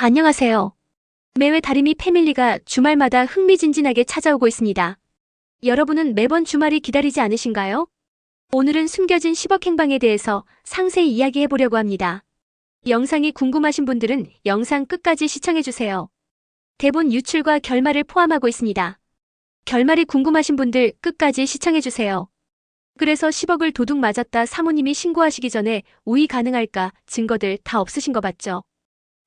안녕하세요. 매회 다리미 패밀리가 주말마다 흥미진진하게 찾아오고 있습니다. 여러분은 매번 주말이 기다리지 않으신가요? 오늘은 숨겨진 10억 행방에 대해서 상세히 이야기해 보려고 합니다. 영상이 궁금하신 분들은 영상 끝까지 시청해주세요. 대본 유출과 결말을 포함하고 있습니다. 결말이 궁금하신 분들 끝까지 시청해주세요. 그래서 10억을 도둑 맞았다 사모님이 신고하시기 전에 우위 가능할까 증거들 다 없으신 거 맞죠?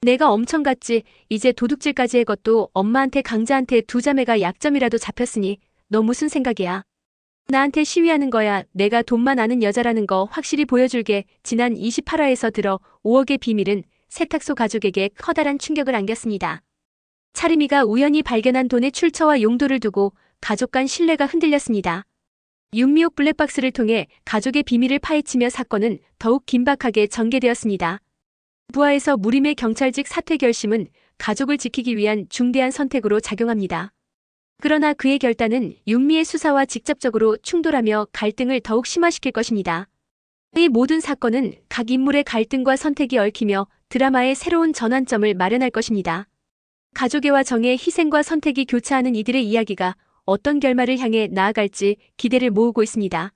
내가 엄청 갔지. 이제 도둑질까지 해것도 엄마한테 강자한테 두 자매가 약점이라도 잡혔으니 너 무슨 생각이야? 나한테 시위하는 거야. 내가 돈만 아는 여자라는 거 확실히 보여줄게. 지난 28화에서 들어 5억의 비밀은 세탁소 가족에게 커다란 충격을 안겼습니다. 차림이가 우연히 발견한 돈의 출처와 용도를 두고 가족 간 신뢰가 흔들렸습니다. 윤미옥 블랙박스를 통해 가족의 비밀을 파헤치며 사건은 더욱 긴박하게 전개되었습니다. 부하에서 무림의 경찰직 사퇴 결심은 가족을 지키기 위한 중대한 선택으로 작용합니다. 그러나 그의 결단은 윤미의 수사와 직접적으로 충돌하며 갈등을 더욱 심화시킬 것입니다. 이 모든 사건은 각 인물의 갈등과 선택이 얽히며 드라마의 새로운 전환점을 마련할 것입니다. 가족애와 정의 희생과 선택이 교차하는 이들의 이야기가 어떤 결말을 향해 나아갈지 기대를 모으고 있습니다.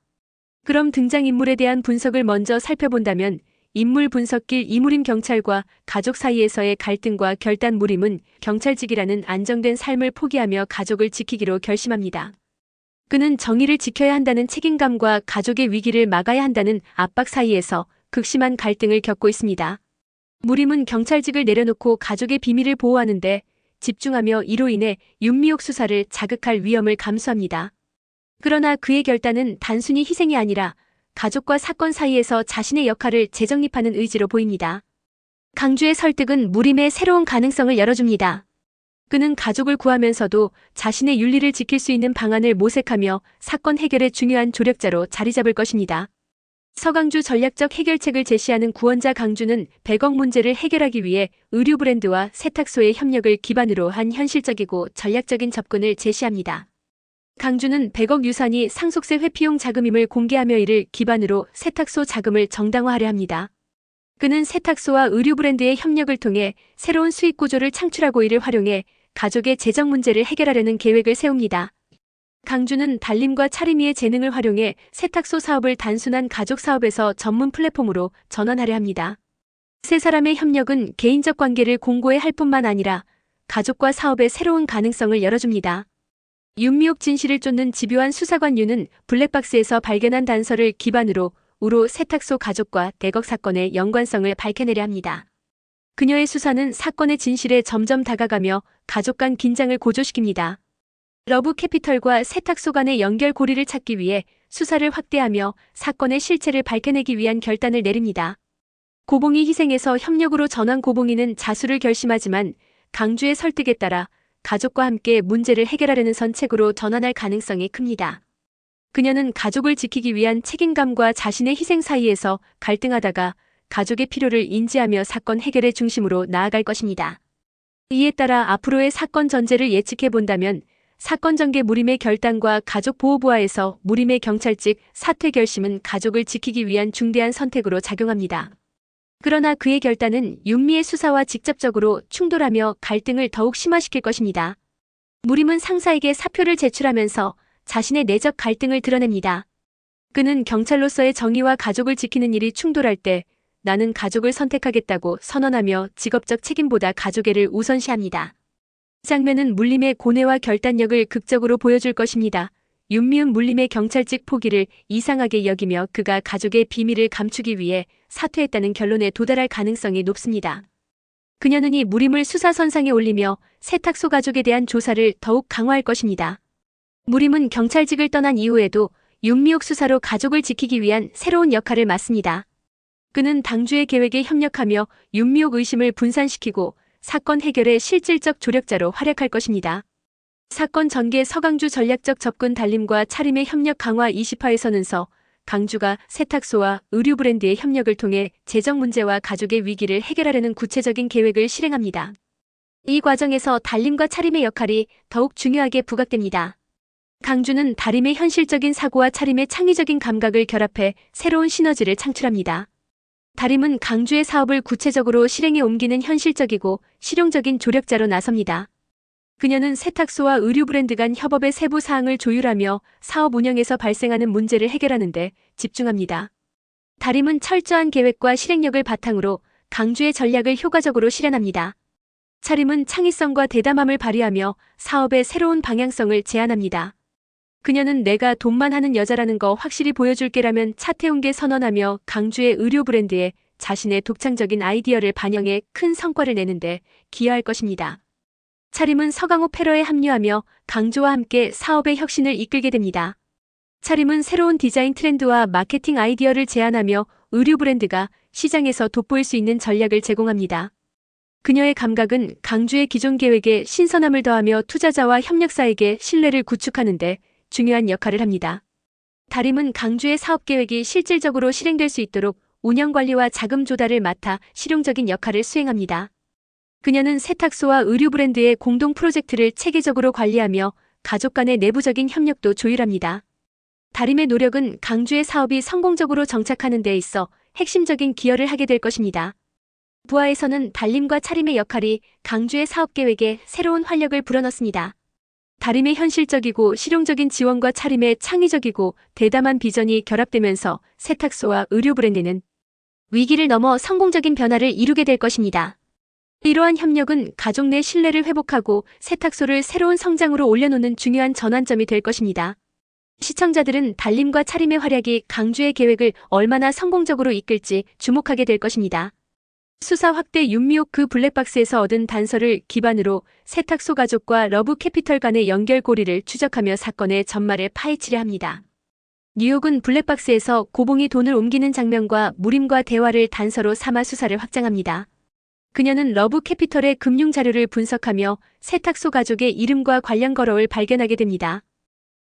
그럼 등장인물에 대한 분석을 먼저 살펴본다면 인물 분석길 이무림 경찰과 가족 사이에서의 갈등과 결단. 무림은 경찰직이라는 안정된 삶을 포기하며 가족을 지키기로 결심합니다. 그는 정의를 지켜야 한다는 책임감과 가족의 위기를 막아야 한다는 압박 사이에서 극심한 갈등을 겪고 있습니다. 무림은 경찰직을 내려놓고 가족의 비밀을 보호하는데 집중하며 이로 인해 윤미옥 수사를 자극할 위험을 감수합니다. 그러나 그의 결단은 단순히 희생이 아니라 가족과 사건 사이에서 자신의 역할을 재정립하는 의지로 보입니다. 강주의 설득은 무림의 새로운 가능성을 열어줍니다. 그는 가족을 구하면서도 자신의 윤리를 지킬 수 있는 방안을 모색하며 사건 해결의 중요한 조력자로 자리 잡을 것입니다. 서강주 전략적 해결책을 제시하는 구원자 강주는 100억 문제를 해결하기 위해 의류 브랜드와 세탁소의 협력을 기반으로 한 현실적이고 전략적인 접근을 제시합니다. 강주는 100억 유산이 상속세 회피용 자금임을 공개하며 이를 기반으로 세탁소 자금을 정당화하려 합니다. 그는 세탁소와 의류 브랜드의 협력을 통해 새로운 수익 구조를 창출하고 이를 활용해 가족의 재정 문제를 해결하려는 계획을 세웁니다. 강주는 달림과 차림이의 재능을 활용해 세탁소 사업을 단순한 가족 사업에서 전문 플랫폼으로 전환하려 합니다. 세 사람의 협력은 개인적 관계를 공고히 할 뿐만 아니라 가족과 사업의 새로운 가능성을 열어줍니다. 윤미옥 진실을 쫓는 집요한 수사관 윤은 블랙박스에서 발견한 단서를 기반으로 우로 세탁소 가족과 대거 사건의 연관성을 밝혀내려 합니다. 그녀의 수사는 사건의 진실에 점점 다가가며 가족 간 긴장을 고조시킵니다. 러브 캐피털과 세탁소 간의 연결고리를 찾기 위해 수사를 확대하며 사건의 실체를 밝혀내기 위한 결단을 내립니다. 고봉이 희생에서 협력으로 전환. 고봉이는 자수를 결심하지만 강주의 설득에 따라 가족과 함께 문제를 해결하려는 선책으로 전환할 가능성이 큽니다. 그녀는 가족을 지키기 위한 책임감과 자신의 희생 사이에서 갈등하다가 가족의 필요를 인지하며 사건 해결의 중심으로 나아갈 것입니다. 이에 따라 앞으로의 사건 전개를 예측해 본다면 사건 전개 무림의 결단과 가족 보호부하에서 무림의 경찰직 사퇴 결심은 가족을 지키기 위한 중대한 선택으로 작용합니다. 그러나 그의 결단은 윤미의 수사와 직접적으로 충돌하며 갈등을 더욱 심화시킬 것입니다. 무림은 상사에게 사표를 제출하면서 자신의 내적 갈등을 드러냅니다. 그는 경찰로서의 정의와 가족을 지키는 일이 충돌할 때 나는 가족을 선택하겠다고 선언하며 직업적 책임보다 가족애를 우선시합니다. 이 장면은 물림의 고뇌와 결단력을 극적으로 보여줄 것입니다. 윤미은 물림의 경찰직 포기를 이상하게 여기며 그가 가족의 비밀을 감추기 위해 사퇴했다는 결론에 도달할 가능성이 높습니다. 그녀는 이 무림을 수사선상에 올리며 세탁소 가족에 대한 조사를 더욱 강화할 것입니다. 무림은 경찰직을 떠난 이후에도 윤미옥 수사로 가족을 지키기 위한 새로운 역할을 맡습니다. 그는 당주의 계획에 협력하며 윤미옥 의심을 분산시키고 사건 해결의 실질적 조력자로 활약할 것입니다. 사건 전개 서강주 전략적 접근 달림과 차림의 협력 강화. 20화에서는 강주가 세탁소와 의류 브랜드의 협력을 통해 재정 문제와 가족의 위기를 해결하려는 구체적인 계획을 실행합니다. 이 과정에서 달림과 차림의 역할이 더욱 중요하게 부각됩니다. 강주는 달림의 현실적인 사고와 차림의 창의적인 감각을 결합해 새로운 시너지를 창출합니다. 다림은 강주의 사업을 구체적으로 실행에 옮기는 현실적이고 실용적인 조력자로 나섭니다. 그녀는 세탁소와 의류 브랜드 간 협업의 세부 사항을 조율하며 사업 운영에서 발생하는 문제를 해결하는 데 집중합니다. 다림은 철저한 계획과 실행력을 바탕으로 강주의 전략을 효과적으로 실현합니다. 차림은 창의성과 대담함을 발휘하며 사업의 새로운 방향성을 제안합니다. 그녀는 내가 돈만 하는 여자라는 거 확실히 보여줄게라면 차태웅계 선언하며 강주의 의류 브랜드에 자신의 독창적인 아이디어를 반영해 큰 성과를 내는데 기여할 것입니다. 차림은 서강호 패러에 합류하며 강주와 함께 사업의 혁신을 이끌게 됩니다. 차림은 새로운 디자인 트렌드와 마케팅 아이디어를 제안하며 의류 브랜드가 시장에서 돋보일 수 있는 전략을 제공합니다. 그녀의 감각은 강주의 기존 계획에 신선함을 더하며 투자자와 협력사에게 신뢰를 구축하는 데 중요한 역할을 합니다. 다림은 강주의 사업 계획이 실질적으로 실행될 수 있도록 운영 관리와 자금 조달을 맡아 실용적인 역할을 수행합니다. 그녀는 세탁소와 의류 브랜드의 공동 프로젝트를 체계적으로 관리하며 가족 간의 내부적인 협력도 조율합니다. 다림의 노력은 강주의 사업이 성공적으로 정착하는 데 있어 핵심적인 기여를 하게 될 것입니다. 부하에서는 달림과 차림의 역할이 강주의 사업 계획에 새로운 활력을 불어넣습니다. 다림의 현실적이고 실용적인 지원과 차림의 창의적이고 대담한 비전이 결합되면서 세탁소와 의류 브랜드는 위기를 넘어 성공적인 변화를 이루게 될 것입니다. 이러한 협력은 가족 내 신뢰를 회복하고 세탁소를 새로운 성장으로 올려놓는 중요한 전환점이 될 것입니다. 시청자들은 달림과 차림의 활약이 강주의 계획을 얼마나 성공적으로 이끌지 주목하게 될 것입니다. 수사 확대 윤미옥 그 블랙박스에서 얻은 단서를 기반으로 세탁소 가족과 러브 캐피털 간의 연결고리를 추적하며 사건의 전말을 파헤치려 합니다. 뉴욕은 블랙박스에서 고봉이 돈을 옮기는 장면과 무림과 대화를 단서로 삼아 수사를 확장합니다. 그녀는 러브 캐피털의 금융 자료를 분석하며 세탁소 가족의 이름과 관련 거래를 발견하게 됩니다.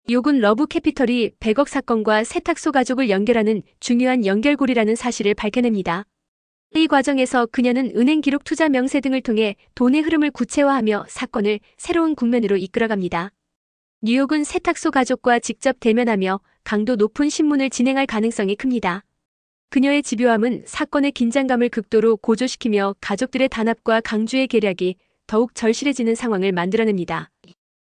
욕은 러브 캐피털이 100억 사건과 세탁소 가족을 연결하는 중요한 연결고리라는 사실을 밝혀냅니다. 이 과정에서 그녀는 은행 기록, 투자 명세 등을 통해 돈의 흐름을 구체화하며 사건을 새로운 국면으로 이끌어갑니다. 뉴욕은 세탁소 가족과 직접 대면하며 강도 높은 신문을 진행할 가능성이 큽니다. 그녀의 집요함은 사건의 긴장감을 극도로 고조시키며 가족들의 단합과 강주의 계략이 더욱 절실해지는 상황을 만들어냅니다.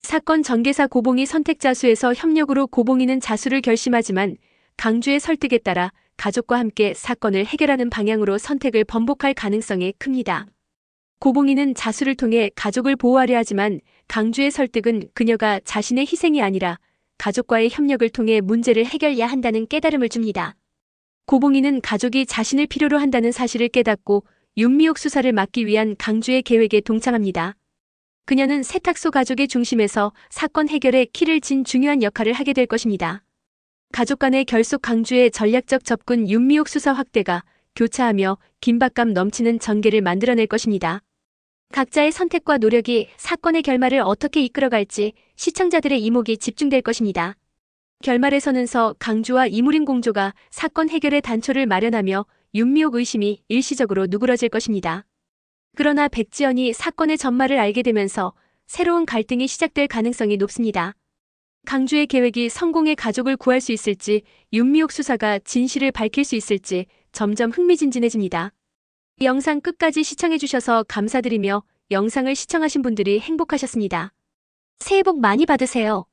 사건 전개사 고봉이 선택자 수에서 협력으로 고봉이는 자수를 결심하지만 강주의 설득에 따라 가족과 함께 사건을 해결하는 방향으로 선택을 번복할 가능성이 큽니다. 고봉이는 자수를 통해 가족을 보호하려 하지만 강주의 설득은 그녀가 자신의 희생이 아니라 가족과의 협력을 통해 문제를 해결해야 한다는 깨달음을 줍니다. 고봉이는 가족이 자신을 필요로 한다는 사실을 깨닫고 윤미옥 수사를 막기 위한 강주의 계획에 동참합니다. 그녀는 세탁소 가족의 중심에서 사건 해결에 키를 진 중요한 역할을 하게 될 것입니다. 가족 간의 결속, 강주의 전략적 접근, 윤미옥 수사 확대가 교차하며 긴박감 넘치는 전개를 만들어낼 것입니다. 각자의 선택과 노력이 사건의 결말을 어떻게 이끌어갈지 시청자들의 이목이 집중될 것입니다. 결말에서는 강주와 이무림 공조가 사건 해결의 단초를 마련하며 윤미옥 의심이 일시적으로 누그러질 것입니다. 그러나 백지연이 사건의 전말을 알게 되면서 새로운 갈등이 시작될 가능성이 높습니다. 강주의 계획이 성공해 가족을 구할 수 있을지, 윤미옥 수사가 진실을 밝힐 수 있을지 점점 흥미진진해집니다. 이 영상 끝까지 시청해주셔서 감사드리며 영상을 시청하신 분들이 행복하셨습니다. 새해 복 많이 받으세요.